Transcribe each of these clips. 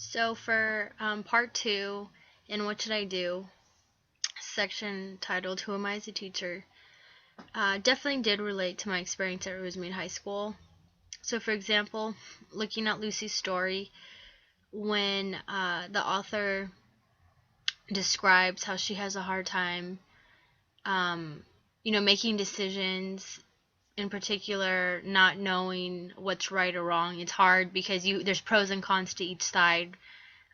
So for part two, in What Should I Do, section titled Who Am I as a Teacher, definitely did relate to my experience at Rosemead High School. So for example, looking at Lucy's story, when the author describes how she has a hard time, um, making decisions, in particular, not knowing what's right or wrong. It's hard because there's pros and cons to each side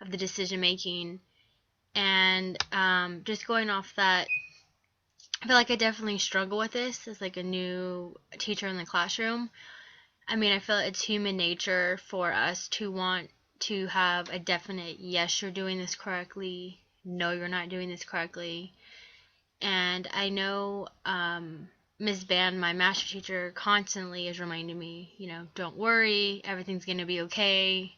of the decision making. And just going off that, I feel like I definitely struggle with this as like a new teacher in the classroom. I mean, I feel it's human nature for us to want to have a definite yes, you're doing this correctly, no, you're not doing this correctly. And I know Ms. Band, my master teacher, constantly is reminding me, don't worry, everything's going to be okay.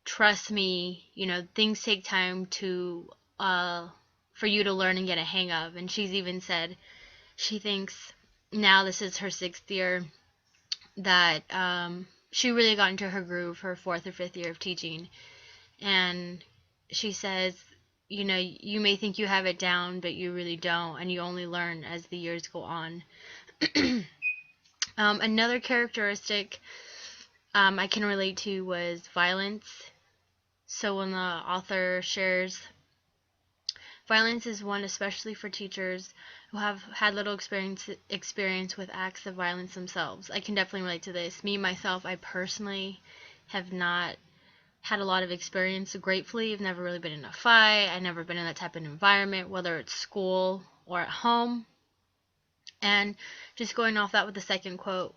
Trust me, things take time to for you to learn and get a hang of. And she's even said she thinks now this is her 6th year that she really got into her groove her 4th or 5th year of teaching. And she says, you may think you have it down, but you really don't, and you only learn as the years go on. Another characteristic I can relate to was violence. So when the author shares, violence is one especially for teachers who have had little experience with acts of violence themselves. I can definitely relate to this. Me, myself, I personally have not had a lot of experience. Gratefully, I've never really been in a fight. I've never been in that type of environment, whether it's school or at home. And just going off that with the second quote,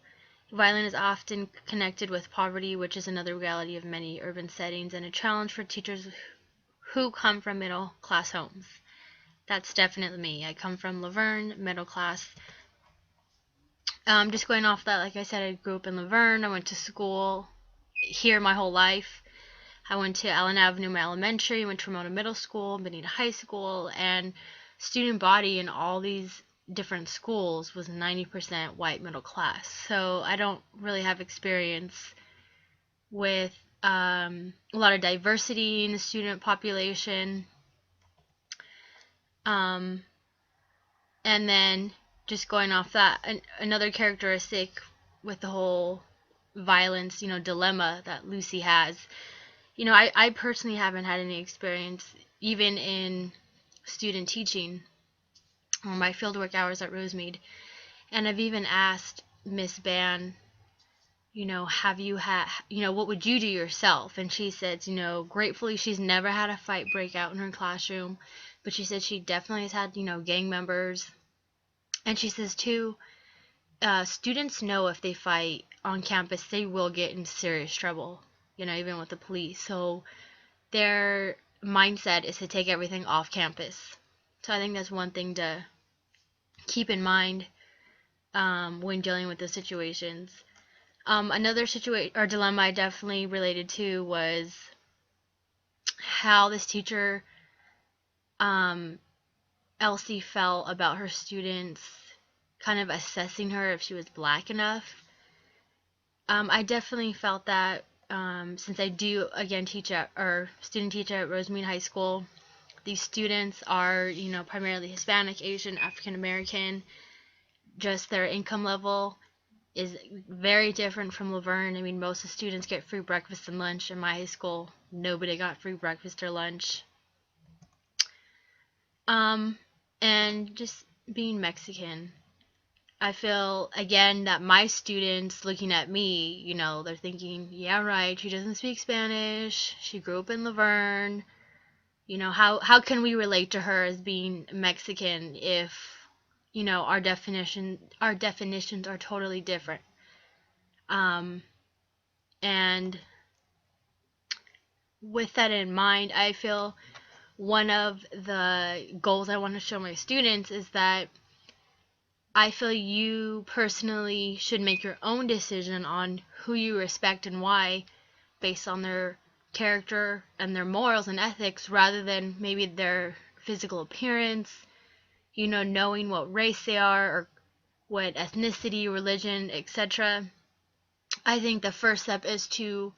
violence is often connected with poverty, which is another reality of many urban settings and a challenge for teachers who come from middle class homes. That's definitely me. I come from La Verne, middle class. Just going off that, like I said, I grew up in La Verne. I went to school here my whole life. I went to Allen Avenue, my elementary, went to Ramona Middle School, Bonita High School, and student body in all these different schools was 90% white middle class. So I don't really have experience with a lot of diversity in the student population. And then just going off that, another characteristic with the whole violence, dilemma that Lucy has. I personally haven't had any experience, even in student teaching or my fieldwork hours at Rosemead. And I've even asked Miss Ban, have you had, what would you do yourself? And she says, gratefully she's never had a fight break out in her classroom, but she said she definitely has had, gang members. And she says, too, students know if they fight on campus, they will get in serious trouble, even with the police. So their mindset is to take everything off campus. So I think that's one thing to keep in mind when dealing with those situations. Another situation or dilemma I definitely related to was how this teacher, Elsie, felt about her students kind of assessing her if she was black enough. I definitely felt that since I do again student teach at Rosemead High School. These students are, primarily Hispanic, Asian, African American. Just their income level is very different from La Verne. I mean, most of the students get free breakfast and lunch. In my high school, nobody got free breakfast or lunch. And just being Mexican, I feel, again, that my students looking at me, they're thinking, yeah, right, she doesn't speak Spanish, she grew up in La Verne. How can we relate to her as being Mexican if, our definitions are totally different. And with that in mind, I feel one of the goals I want to show my students is that I feel you personally should make your own decision on who you respect and why based on their character and their morals and ethics rather than maybe their physical appearance, knowing what race they are or what ethnicity, religion, etc. I think the first step is to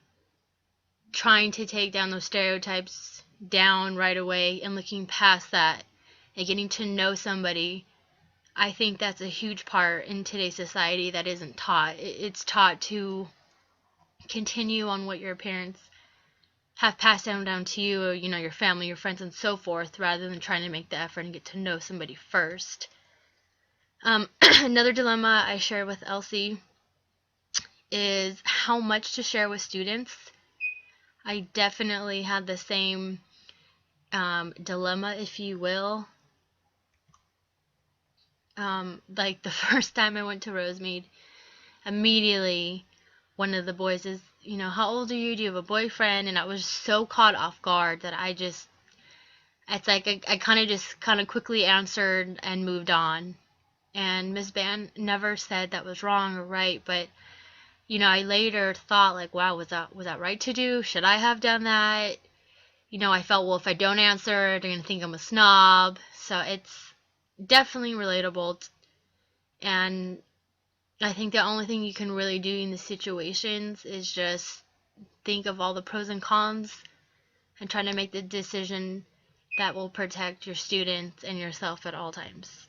trying to take down those stereotypes down right away and looking past that and getting to know somebody. I think that's a huge part in today's society that isn't taught. It's taught to continue on what your parents have passed down to you, or, you know, your family, your friends, and so forth, rather than trying to make the effort and get to know somebody first. Another dilemma I share with Elsie is how much to share with students. I definitely had the same dilemma, if you will. Like the first time I went to Rosemead, immediately one of the boys is, you know, how old are you? Do you have a boyfriend? And I was so caught off guard that it's like I kind of quickly answered and moved on. And Miss Ban never said that was wrong or right, but you know, I later thought like, wow, was that right to do? Should I have done that? You know, I felt, well, if I don't answer, they're gonna think I'm a snob. So it's definitely relatable, and I think the only thing you can really do in these situations is just think of all the pros and cons and try to make the decision that will protect your students and yourself at all times.